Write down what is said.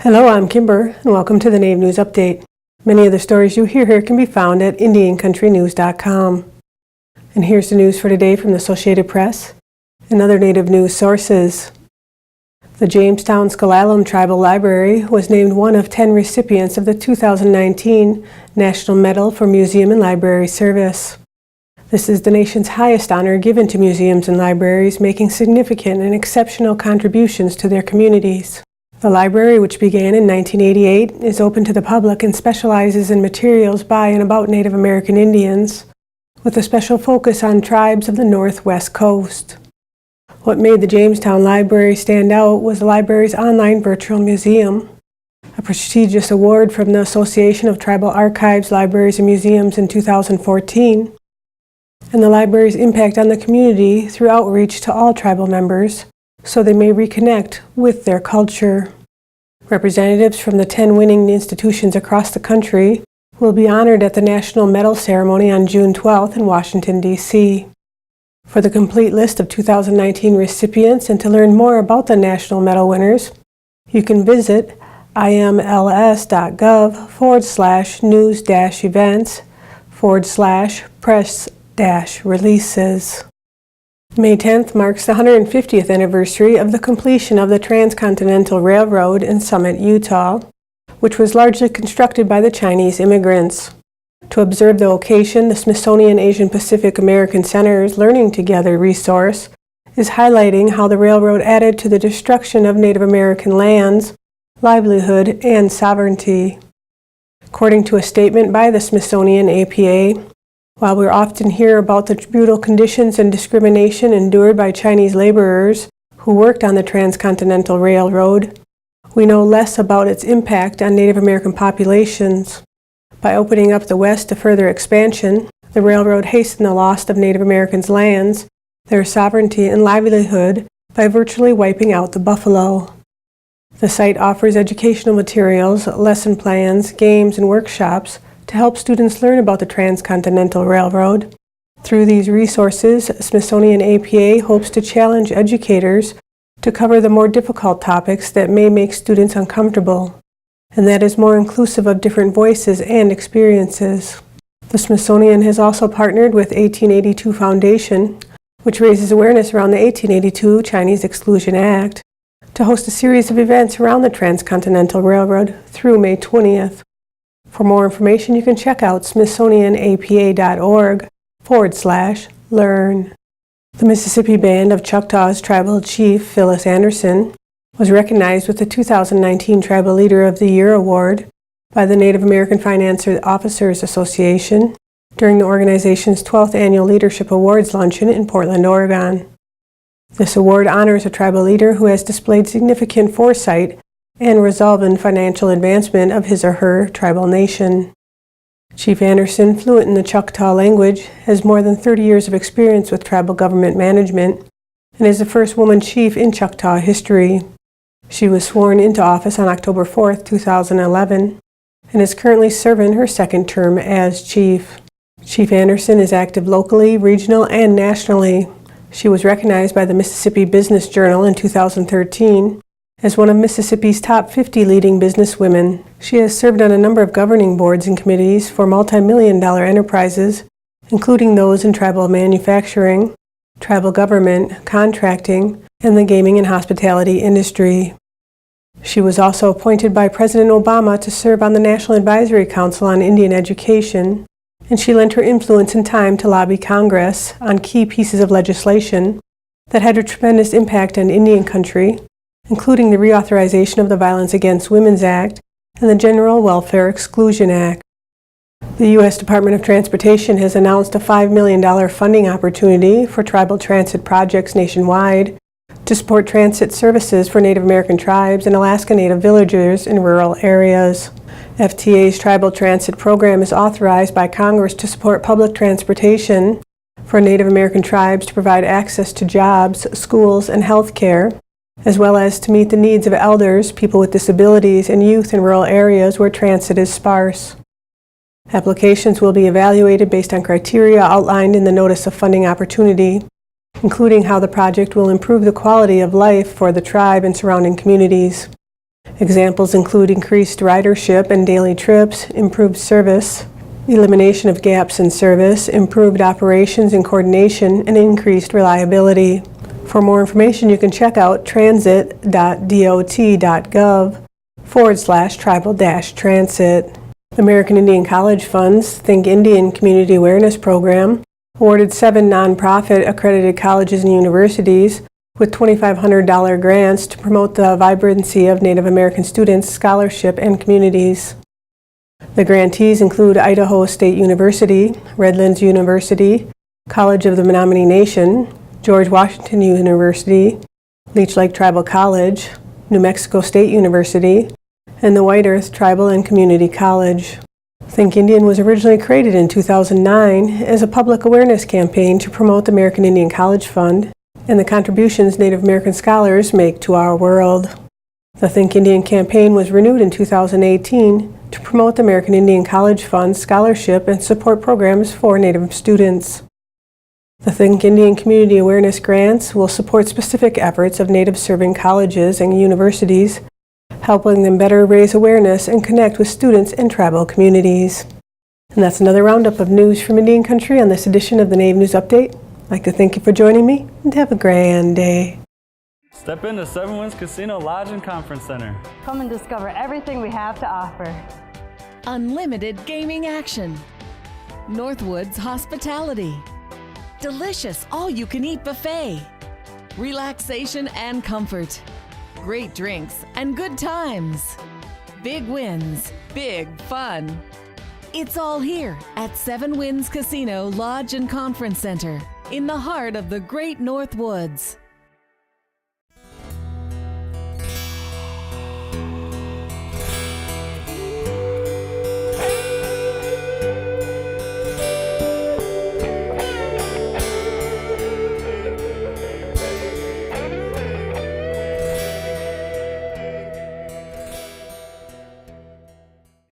Hello, I'm Kimber, and welcome to the Native News Update. Many of the stories you hear here can be found at IndianCountryNews.com. And here's the news for today from the Associated Press and other Native news sources. The Jamestown S'Klallam Tribal Library was named one of 10 recipients of the 2019 National Medal for Museum and Library Service. This is the nation's highest honor given to museums and libraries making significant and exceptional contributions to their communities. The library, which began in 1988, is open to the public and specializes in materials by and about Native American Indians, with a special focus on tribes of the Northwest Coast. What made the Jamestown Library stand out was the library's online virtual museum, a prestigious award from the Association of Tribal Archives, Libraries, and Museums in 2014, and the library's impact on the community through outreach to all tribal members, so they may reconnect with their culture. Representatives from the 10 winning institutions across the country will be honored at the National Medal Ceremony on June 12th in Washington, D.C. For the complete list of 2019 recipients and to learn more about the National Medal winners, you can visit imls.gov/news-events/press-releases. May 10th marks the 150th anniversary of the completion of the Transcontinental Railroad in Summit, Utah, which was largely constructed by the Chinese immigrants. To observe the occasion, the Smithsonian Asian Pacific American Center's Learning Together resource is highlighting how the railroad added to the destruction of Native American lands, livelihood, and sovereignty. According to a statement by the Smithsonian APA, while we often hear about the brutal conditions and discrimination endured by Chinese laborers who worked on the Transcontinental Railroad, we know less about its impact on Native American populations. By opening up the West to further expansion, the railroad hastened the loss of Native Americans' lands, their sovereignty, and livelihood by virtually wiping out the buffalo. The site offers educational materials, lesson plans, games, and workshops to help students learn about the Transcontinental Railroad. Through these resources, Smithsonian APA hopes to challenge educators to cover the more difficult topics that may make students uncomfortable, and that is more inclusive of different voices and experiences. The Smithsonian has also partnered with 1882 Foundation, which raises awareness around the 1882 Chinese Exclusion Act, to host a series of events around the Transcontinental Railroad through May 20th. For more information, you can check out smithsonianapa.org/learn. The Mississippi Band of Choctaw's tribal chief, Phyllis Anderson, was recognized with the 2019 Tribal Leader of the Year Award by the Native American Finance Officers Association during the organization's 12th Annual Leadership Awards Luncheon in Portland, Oregon. This award honors a tribal leader who has displayed significant foresight and resolve in financial advancement of his or her tribal nation. Chief Anderson, fluent in the Choctaw language, has more than 30 years of experience with tribal government management and is the first woman chief in Choctaw history. She was sworn into office on October 4th, 2011, and is currently serving her second term as chief. Chief Anderson is active locally, regional, and nationally. She was recognized by the Mississippi Business Journal in 2013 as one of Mississippi's top 50 leading businesswomen. She has served on a number of governing boards and committees for multi-million-dollar enterprises, including those in tribal manufacturing, tribal government, contracting, and the gaming and hospitality industry. She was also appointed by President Obama to serve on the National Advisory Council on Indian Education, and she lent her influence and time to lobby Congress on key pieces of legislation that had a tremendous impact on Indian country, including the reauthorization of the Violence Against Women's Act and the General Welfare Exclusion Act. The U.S. Department of Transportation has announced a $5 million funding opportunity for tribal transit projects nationwide to support transit services for Native American tribes and Alaska Native villagers in rural areas. FTA's Tribal Transit Program is authorized by Congress to support public transportation for Native American tribes to provide access to jobs, schools, and health care, as well as to meet the needs of elders, people with disabilities, and youth in rural areas where transit is sparse. Applications will be evaluated based on criteria outlined in the Notice of Funding Opportunity, including how the project will improve the quality of life for the tribe and surrounding communities. Examples include increased ridership and daily trips, improved service, elimination of gaps in service, improved operations and coordination, and increased reliability. For more information, you can check out transit.dot.gov/tribal-transit. American Indian College Fund's Think Indian Community Awareness Program awarded 7 nonprofit accredited colleges and universities with $2,500 grants to promote the vibrancy of Native American students, scholarship, and communities. The grantees include Idaho State University, Redlands University, College of the Menominee Nation, George Washington University, Leech Lake Tribal College, New Mexico State University, and the White Earth Tribal and Community College. Think Indian was originally created in 2009 as a public awareness campaign to promote the American Indian College Fund and the contributions Native American scholars make to our world. The Think Indian campaign was renewed in 2018 to promote the American Indian College Fund scholarship and support programs for Native students. The Think Indian Community Awareness Grants will support specific efforts of Native-serving colleges and universities, helping them better raise awareness and connect with students and tribal communities. And that's another roundup of news from Indian Country on this edition of the Native News Update. I'd like to thank you for joining me and have a grand day. Step into Seven Winds Casino Lodge and Conference Center. Come and discover everything we have to offer. Unlimited gaming action. Northwoods hospitality. Delicious all-you-can-eat buffet. Relaxation and comfort. Great drinks and good times. Big wins, big fun. It's all here at Seven Winds Casino Lodge and Conference Center in the heart of the Great North Woods.